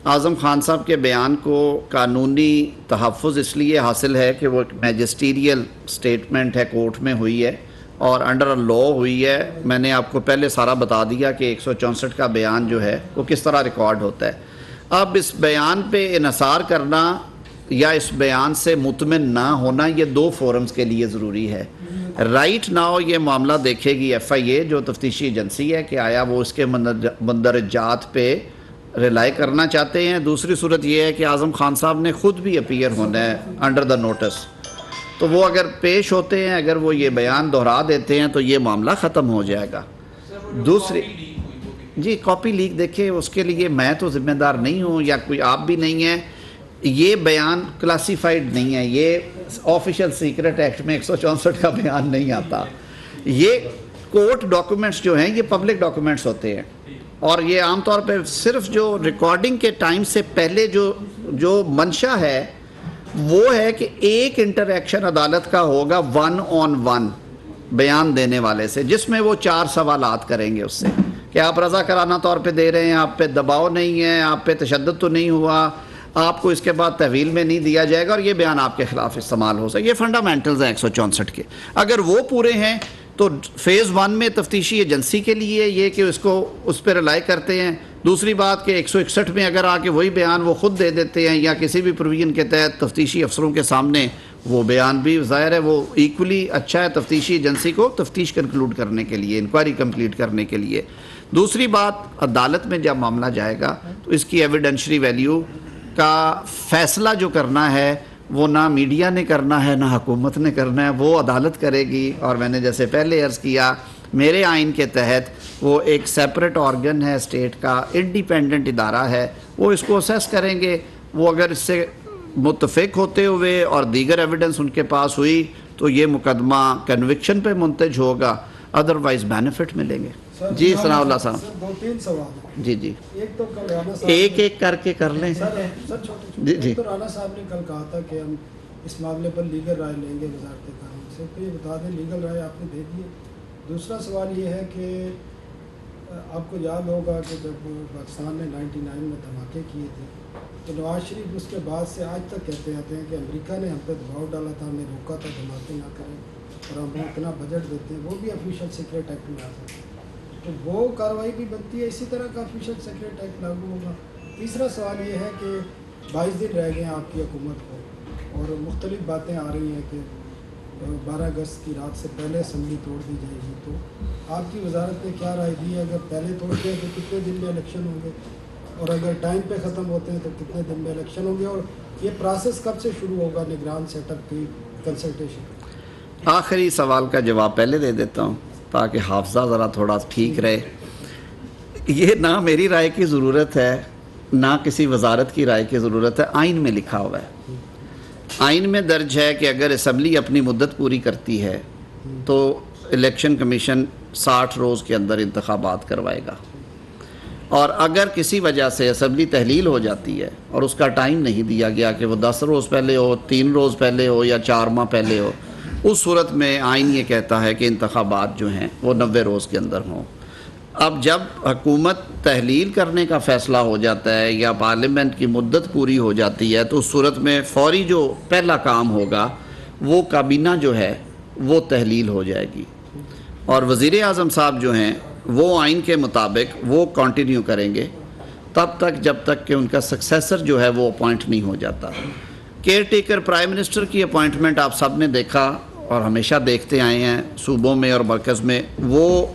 اعظم خان صاحب کے بیان کو قانونی تحفظ اس لیے حاصل ہے کہ وہ ایک میجسٹیریل سٹیٹمنٹ ہے، کورٹ میں ہوئی ہے اور انڈر لا ہوئی ہے. میں نے آپ کو پہلے سارا بتا دیا کہ 164 کا بیان جو ہے وہ کس طرح ریکارڈ ہوتا ہے. اب اس بیان پہ انحصار کرنا یا اس بیان سے مطمئن نہ ہونا یہ دو فورمز کے لیے ضروری ہے. رائٹ ناؤ یہ معاملہ دیکھے گی FIA جو تفتیشی ایجنسی ہے کہ آیا وہ اس کے مندرجات پہ ریلائی کرنا چاہتے ہیں. دوسری صورت یہ ہے کہ اعظم خان صاحب نے خود بھی اپیئر ہونا ہے انڈر دا نوٹس، تو وہ اگر پیش ہوتے ہیں، اگر وہ یہ بیان دہرا دیتے ہیں تو یہ معاملہ ختم ہو جائے گا. دوسری جی کاپی لیک دیکھیں، اس کے لیے میں تو ذمہ دار نہیں ہوں یا کوئی آپ بھی نہیں ہیں. یہ بیان کلاسیفائڈ نہیں ہے، یہ آفیشیل سیکرٹ ایکٹ میں 164 کا بیان نہیں آتا. یہ کورٹ ڈاکومنٹس جو ہیں یہ پبلک ڈاکومنٹس ہوتے ہیں اور یہ عام طور پہ صرف جو ریکارڈنگ کے ٹائم سے پہلے جو منشا ہے وہ ہے کہ ایک انٹریکشن عدالت کا ہوگا 1 on 1 بیان دینے والے سے، جس میں وہ 4 سوالات کریں گے اس سے کہ آپ رضا کرانہ طور پہ دے رہے ہیں، آپ پہ دباؤ نہیں ہے، آپ پہ تشدد تو نہیں ہوا، آپ کو اس کے بعد تحویل میں نہیں دیا جائے گا اور یہ بیان آپ کے خلاف استعمال ہو سکے. یہ فنڈامنٹلز ہیں 164 کے. اگر وہ پورے ہیں تو فیز 1 میں تفتیشی ایجنسی کے لیے یہ کہ اس پہ ریلائی کرتے ہیں. دوسری بات کہ 161 میں اگر آ کے وہی بیان وہ خود دے دیتے ہیں یا کسی بھی پروویژن کے تحت تفتیشی افسروں کے سامنے وہ بیان بھی ظاہر ہے وہ ایکولی اچھا ہے تفتیشی ایجنسی کو تفتیش کنکلوڈ کرنے کے لیے، انکوائری کمپلیٹ کرنے کے لیے. دوسری بات عدالت میں جب معاملہ جائے گا تو اس کی ایویڈنشری ویلیو کا فیصلہ جو کرنا ہے وہ نہ میڈیا نے کرنا ہے نہ حکومت نے کرنا ہے، وہ عدالت کرے گی. اور میں نے جیسے پہلے عرض کیا میرے آئین کے تحت وہ ایک سیپریٹ آرگن ہے اسٹیٹ کا، انڈیپینڈنٹ ادارہ ہے، وہ اس کو اسیس کریں گے. وہ اگر اس سے متفق ہوتے ہوئے اور دیگر ایویڈنس ان کے پاس ہوئی تو یہ مقدمہ کنوکشن پہ منتج ہوگا، ادروائز بینیفٹ ملیں گے. جی ثناء اللہ صاحب. 2-3 سوال ہیں. جی جی ایک تو کل رانا صاحب ایک ایک کر کے کر لیں. سر چھوٹے جی جی تو رانا صاحب نے کل کہا تھا کہ ہم اس معاملے پر لیگل رائے لیں گے وزارت قانون سے، تو یہ بتا دیں لیگل رائے آپ نے دے دی ہے. دوسرا سوال یہ ہے کہ آپ کو یاد ہوگا کہ جب پاکستان نے 99 میں دھماکے کیے تھے تو نواز شریف اس کے بعد سے آج تک کہتے آتے ہیں کہ امریکہ نے ہم پہ دباؤ ڈالا تھا، ہمیں روکا تھا دھماکے نہ کریں اور ہم اتنا بجٹ دیتے ہیں، وہ بھی آفیشیل سیکرٹ ایکٹ میں آ سکتے ہیں، تو وہ کارروائی بھی بنتی ہے. اسی طرح کا آفیشیل سیکرٹ ایکٹ لاگو ہوگا. تیسرا سوال یہ ہے کہ 22 دن رہ گئے ہیں آپ کی حکومت کو اور مختلف باتیں آ رہی ہیں کہ 12 اگست کی رات سے پہلے اسمبلی توڑ دی جائے گی، تو آپ کی وزارت نے کیا رائے دی ہے؟ اگر پہلے توڑ دیں تو کتنے دن میں الیکشن ہوں گے اور اگر ٹائم پہ ختم ہوتے ہیں تو کتنے دن میں الیکشن ہوں گے، اور یہ پروسیس کب سے شروع ہوگا نگران سیٹ اپ کی کنسلٹیشن؟ آخری سوال کا جواب پہلے دے دیتا ہوں تاکہ حافظہ ذرا تھوڑا ٹھیک رہے. یہ نہ میری رائے کی ضرورت ہے نہ کسی وزارت کی رائے کی ضرورت ہے، آئین میں لکھا ہوا ہے. آئین میں درج ہے کہ اگر اسمبلی اپنی مدت پوری کرتی ہے تو الیکشن کمیشن 60 روز کے اندر انتخابات کروائے گا، اور اگر کسی وجہ سے اسمبلی تحلیل ہو جاتی ہے اور اس کا ٹائم نہیں دیا گیا کہ وہ 10 روز پہلے ہو، 3 روز پہلے ہو یا 4 ماہ پہلے ہو، اس صورت میں آئین یہ کہتا ہے کہ انتخابات جو ہیں وہ 90 روز کے اندر ہوں. اب جب حکومت تحلیل کرنے کا فیصلہ ہو جاتا ہے یا پارلیمنٹ کی مدت پوری ہو جاتی ہے تو اس صورت میں فوری جو پہلا کام ہوگا وہ کابینہ جو ہے وہ تحلیل ہو جائے گی، اور وزیر اعظم صاحب جو ہیں وہ آئین کے مطابق وہ کنٹینیو کریں گے تب تک جب تک کہ ان کا سکسیسر جو ہے وہ اپوائنٹ نہیں ہو جاتا. کیئر ٹیکر پرائم منسٹر کی اپوائنٹمنٹ آپ سب نے دیکھا اور ہمیشہ دیکھتے آئے ہیں صوبوں میں اور مرکز میں، وہ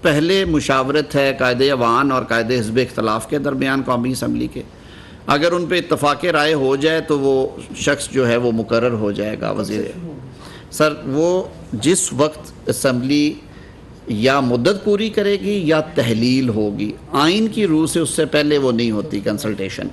پہلے مشاورت ہے قائد ایوان اور قائد حزب اختلاف کے درمیان قومی اسمبلی کے. اگر ان پہ اتفاق رائے ہو جائے تو وہ شخص جو ہے وہ مقرر ہو جائے گا وزیر. سر وہ جس وقت اسمبلی یا مدت پوری کرے گی یا تحلیل ہوگی، آئین کی روح سے اس سے پہلے وہ نہیں ہوتی کنسلٹیشن.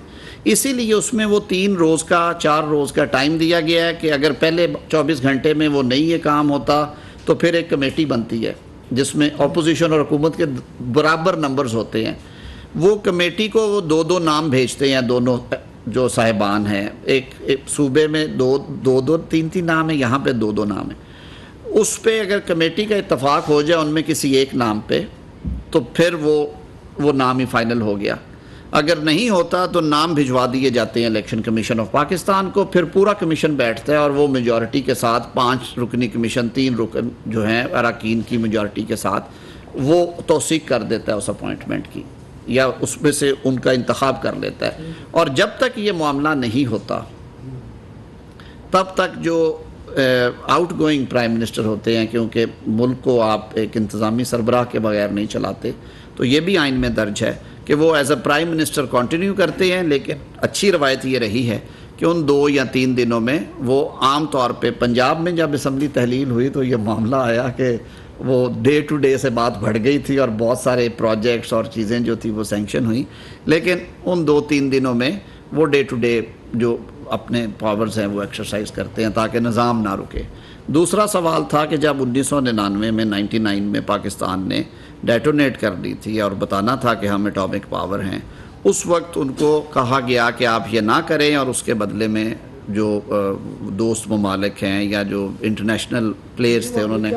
اسی لیے اس میں وہ 3 روز کا 4 روز کا ٹائم دیا گیا ہے کہ اگر پہلے 24 گھنٹے میں وہ نہیں یہ کام ہوتا تو پھر ایک کمیٹی بنتی ہے جس میں اپوزیشن اور حکومت کے برابر نمبرز ہوتے ہیں. وہ کمیٹی کو وہ 2 نام بھیجتے ہیں، دونوں جو صاحبان ہیں، ایک صوبے میں 2 3 نام ہیں، یہاں پہ 2 نام ہیں. اس پہ اگر کمیٹی کا اتفاق ہو جائے ان میں کسی ایک نام پہ تو پھر وہ نام ہی فائنل ہو گیا. اگر نہیں ہوتا تو نام بھجوا دیے جاتے ہیں الیکشن کمیشن آف پاکستان کو، پھر پورا کمیشن بیٹھتا ہے اور وہ میجورٹی کے ساتھ 5 رکنی کمیشن 3 رکن جو ہیں اراکین کی میجورٹی کے ساتھ وہ توثیق کر دیتا ہے اس اپوائنٹمنٹ کی، یا اس میں سے ان کا انتخاب کر لیتا ہے. اور جب تک یہ معاملہ نہیں ہوتا تب تک جو آؤٹ گوئنگ پرائم منسٹر ہوتے ہیں، کیونکہ ملک کو آپ ایک انتظامی سربراہ کے بغیر نہیں چلاتے، تو یہ بھی آئین میں درج ہے کہ وہ as a prime minister continue کرتے ہیں. لیکن اچھی روایت یہ رہی ہے کہ ان 2 یا 3 دنوں میں وہ عام طور پہ پنجاب میں جب اسمبلی تحلیل ہوئی تو یہ معاملہ آیا کہ وہ ڈے ٹو ڈے سے بات بڑھ گئی تھی اور بہت سارے پروجیکٹس اور چیزیں جو تھی وہ سینکشن ہوئی. لیکن ان 2-3 دنوں میں وہ ڈے ٹو ڈے جو اپنے پاورز ہیں وہ ایکسرسائز کرتے ہیں تاکہ نظام نہ رکے. دوسرا سوال تھا کہ جب 1999 میں 99 میں پاکستان نے ڈیٹونیٹ کر دی تھی اور بتانا تھا کہ ہم اٹامک پاور ہیں، اس وقت ان کو کہا گیا کہ آپ یہ نہ کریں، اور اس کے بدلے میں جو دوست ممالک ہیں یا جو انٹرنیشنل پلیئرز تھے انہوں نے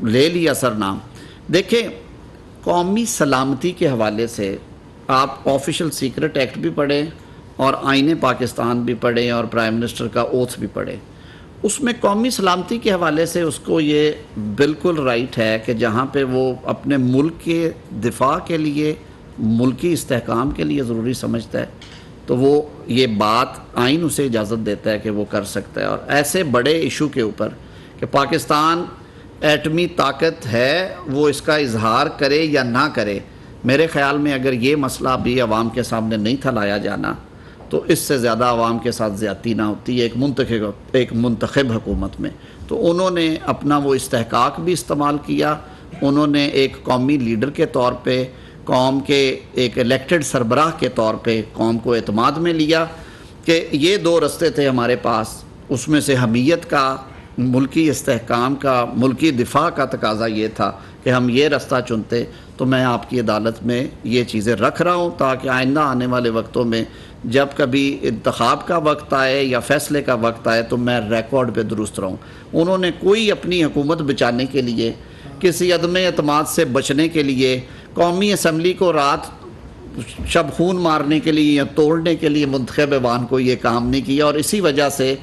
لے لیا سر نام. دیکھیں، قومی سلامتی کے حوالے سے آپ آفیشل سیکرٹ ایکٹ بھی پڑھیں اور آئین پاکستان بھی پڑھیں اور پرائم منسٹر کا اوتھ بھی پڑھیں. اس میں قومی سلامتی کے حوالے سے اس کو یہ بالکل رائٹ ہے کہ جہاں پہ وہ اپنے ملک کے دفاع کے لیے، ملکی استحکام کے لیے ضروری سمجھتا ہے تو وہ یہ بات آئین اسے اجازت دیتا ہے کہ وہ کر سکتا ہے. اور ایسے بڑے ایشو کے اوپر کہ پاکستان ایٹمی طاقت ہے، وہ اس کا اظہار کرے یا نہ کرے، میرے خیال میں اگر یہ مسئلہ بھی عوام کے سامنے نہیں تھا لایا جانا تو اس سے زیادہ عوام کے ساتھ زیادتی نہ ہوتی ہے ایک منتخب حکومت میں. تو انہوں نے اپنا وہ استحقاق بھی استعمال کیا. انہوں نے ایک قومی لیڈر کے طور پہ، قوم کے ایک الیکٹڈ سربراہ کے طور پہ قوم کو اعتماد میں لیا کہ یہ 2 رستے تھے ہمارے پاس. اس میں سے حمیت کا، ملکی استحکام کا، ملکی دفاع کا تقاضا یہ تھا کہ ہم یہ رستہ چنتے. تو میں آپ کی عدالت میں یہ چیزیں رکھ رہا ہوں تاکہ آئندہ آنے والے وقتوں میں جب کبھی انتخاب کا وقت آئے یا فیصلے کا وقت آئے تو میں ریکارڈ پہ درست رہوں. انہوں نے کوئی اپنی حکومت بچانے کے لیے، کسی عدم اعتماد سے بچنے کے لیے، قومی اسمبلی کو رات شب خون مارنے کے لیے یا توڑنے کے لیے منتخب ایوان کو یہ کام نہیں کیا. اور اسی وجہ سے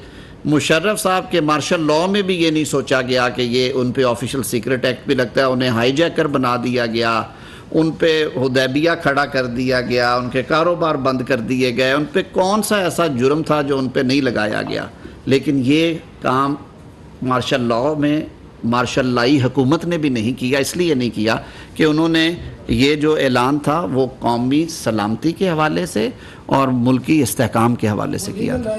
مشرف صاحب کے مارشل لاء میں بھی یہ نہیں سوچا گیا کہ یہ ان پہ آفیشل سیکرٹ ایکٹ بھی لگتا ہے. انہیں ہائی جیکر بنا دیا گیا، ان پہ حدیبیہ کھڑا کر دیا گیا، ان کے کاروبار بند کر دیے گئے. ان پہ کون سا ایسا جرم تھا جو ان پہ نہیں لگایا گیا؟ لیکن یہ کام مارشل لاء میں مارشل لائی حکومت نے بھی نہیں کیا. اس لیے نہیں کیا کہ انہوں نے یہ جو اعلان تھا وہ قومی سلامتی کے حوالے سے اور ملکی استحکام کے حوالے سے کیا تھا.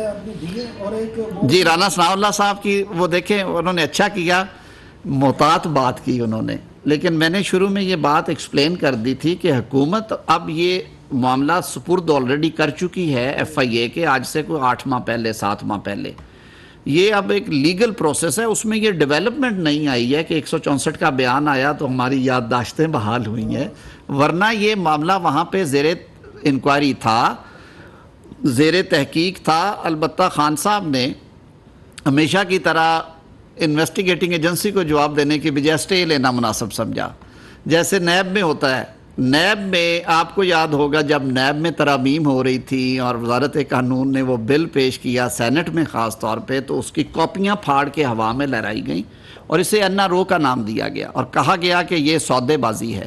جی، رانا ثناء اللہ صاحب کی وہ دیکھیں، انہوں نے اچھا کیا، محتاط بات کی انہوں نے. لیکن میں نے شروع میں یہ بات ایکسپلین کر دی تھی کہ حکومت اب یہ معاملہ سپرد آلریڈی کر چکی ہے ایف آئی اے کے، آج سے کوئی 8 ماہ پہلے 7 ماہ پہلے. یہ اب ایک لیگل پروسیس ہے، اس میں یہ ڈیولپمنٹ نہیں آئی ہے کہ 164 کا بیان آیا تو ہماری یادداشتیں بحال ہوئی ہیں، ورنہ یہ معاملہ وہاں پہ زیر انکوائری تھا، زیر تحقیق تھا. البتہ خان صاحب نے ہمیشہ کی طرح انویسٹیگیٹنگ ایجنسی کو جواب دینے کی بجائے اسٹے لینا مناسب سمجھا، جیسے نیب میں ہوتا ہے. نیب میں آپ کو یاد ہوگا جب نیب میں ترامیم ہو رہی تھی اور وزارت قانون نے وہ بل پیش کیا سینٹ میں خاص طور پہ، تو اس کی کاپیاں پھاڑ کے ہوا میں لہرائی گئیں اور اسے انا رو کا نام دیا گیا اور کہا گیا کہ یہ سودے بازی ہے.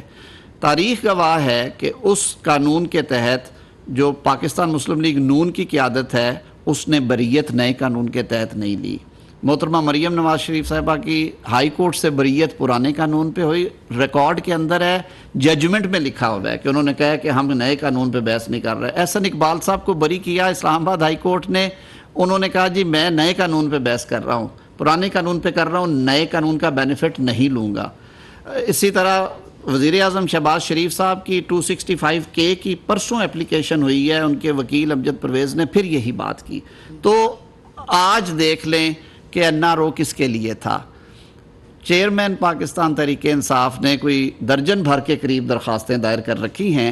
تاریخ گواہ ہے کہ اس قانون کے تحت جو پاکستان مسلم لیگ نون کی قیادت ہے اس نے بریت نئے قانون کے تحت نہیں لی. محترمہ مریم نواز شریف صاحبہ کی ہائی کورٹ سے بریت پرانے قانون پہ ہوئی، ریکارڈ کے اندر ہے، ججمنٹ میں لکھا ہوا ہے کہ انہوں نے کہا کہ ہم نئے قانون پہ بحث نہیں کر رہے. احسن اقبال صاحب کو بری کیا اسلام آباد ہائی کورٹ نے، انہوں نے کہا جی میں نئے قانون پہ بحث کر رہا ہوں، پرانے قانون پہ کر رہا ہوں، نئے قانون کا بینیفٹ نہیں لوں گا. اسی طرح وزیر اعظم شہباز شریف صاحب کی 265K کی پرسوں اپلیکیشن ہوئی ہے، ان کے وکیل امجد پرویز نے پھر یہی بات کی. تو آج دیکھ لیں کہ انا رو کس کے لیے تھا. چیئرمین پاکستان تحریک انصاف نے کوئی درجن بھر کے قریب درخواستیں دائر کر رکھی ہیں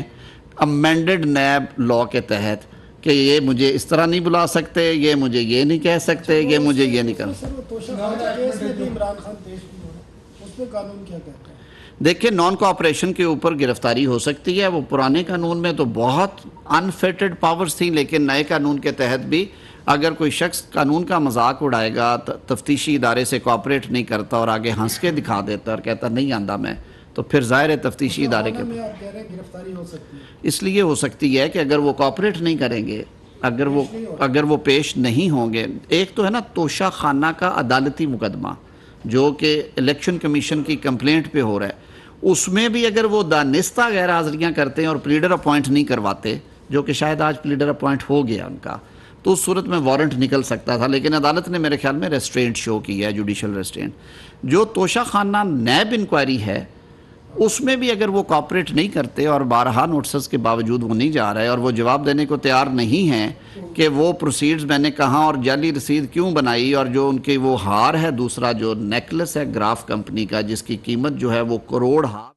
امینڈڈ نیب لاء کے تحت کہ یہ مجھے اس طرح نہیں بلا سکتے، یہ مجھے یہ نہیں کہہ سکتے، یہ مجھے یہ نہیں کر سکتے. دیکھیں نان کوآپریشن کے اوپر گرفتاری ہو سکتی ہے. وہ پرانے قانون میں تو بہت انفیٹڈ پاورز تھیں، لیکن نئے قانون کے تحت بھی اگر کوئی شخص قانون کا مذاق اڑائے گا، تفتیشی ادارے سے کوآپریٹ نہیں کرتا اور آگے ہنس کے دکھا دیتا اور کہتا نہیں آندہ میں، تو پھر ظاہر ہے تفتیشی ادارے کے میں آپ کہہ رہے ہیں گرفتاری ہو سکتی ہے. اس لیے ہو سکتی ہے کہ اگر وہ کوآپریٹ نہیں کریں گے، اگر وہ پیش نہیں ہوں گے. ایک تو ہے نا توشہ خانہ کا عدالتی مقدمہ جو کہ الیکشن کمیشن کی کمپلینٹ پہ ہو رہا ہے، اس میں بھی اگر وہ دانستہ غیر حاضریاں کرتے ہیں اور پلیڈر اپوائنٹ نہیں کرواتے، جو کہ شاید آج پلیڈر اپوائنٹ ہو گیا ان کا، تو اس صورت میں وارنٹ نکل سکتا تھا. لیکن عدالت نے میرے خیال میں ریسٹرینٹ شو کی ہے، جوڈیشل ریسٹرینٹ. جو توشہ خانہ نیب انکوائری ہے اس میں بھی اگر وہ کوآپریٹ نہیں کرتے اور بارہا نوٹسز کے باوجود وہ نہیں جا رہا ہے اور وہ جواب دینے کو تیار نہیں ہیں کہ وہ پروسیڈز میں نے کہاں اور جعلی رسید کیوں بنائی، اور جو ان کے وہ ہار ہے دوسرا جو نیکلس ہے گراف کمپنی کا جس کی قیمت جو ہے وہ کروڑ ہار